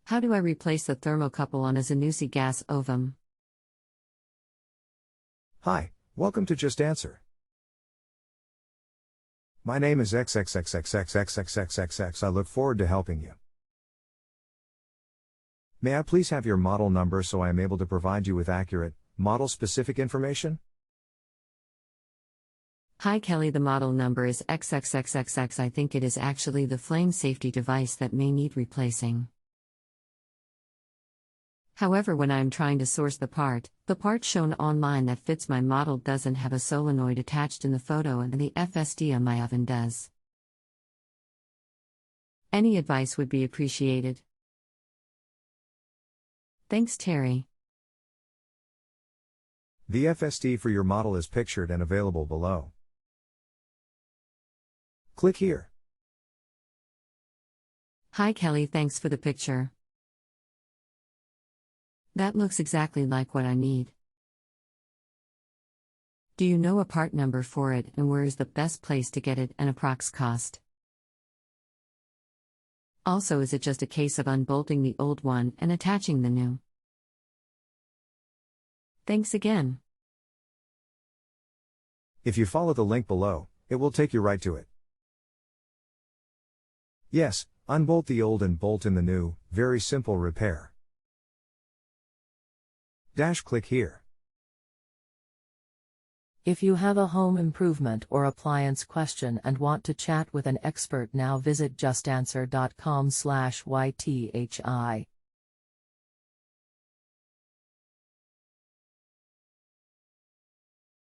How do I replace the thermocouple on a zanussi gas ovem? Hi, welcome to Just Answer. My name is XXXXXX I look forward to helping you. May I please have your model number so I am able to provide you with accurate, model-specific information? Hi Kelly, the model number is XXXXX. I think it is actually the flame safety device that may need replacing. However, when I am trying to source the part shown online that fits my model doesn't have a solenoid attached in the photo and the FSD on my oven does. Any advice would be appreciated. Thanks, Terry. The FSD for your model is pictured and available below. Click here. Hi Kelly, thanks for the picture. That looks exactly like what I need. Do you know a part number for it and where is the best place to get it and approx cost? Also, is it just a case of unbolting the old one and attaching the new? Thanks again. If you follow the link below, it will take you right to it. Yes, unbolt the old and bolt in the new, very simple repair. Click here. If you have a home improvement or appliance question and want to chat with an expert, now visit JustAnswer.com/YTHI.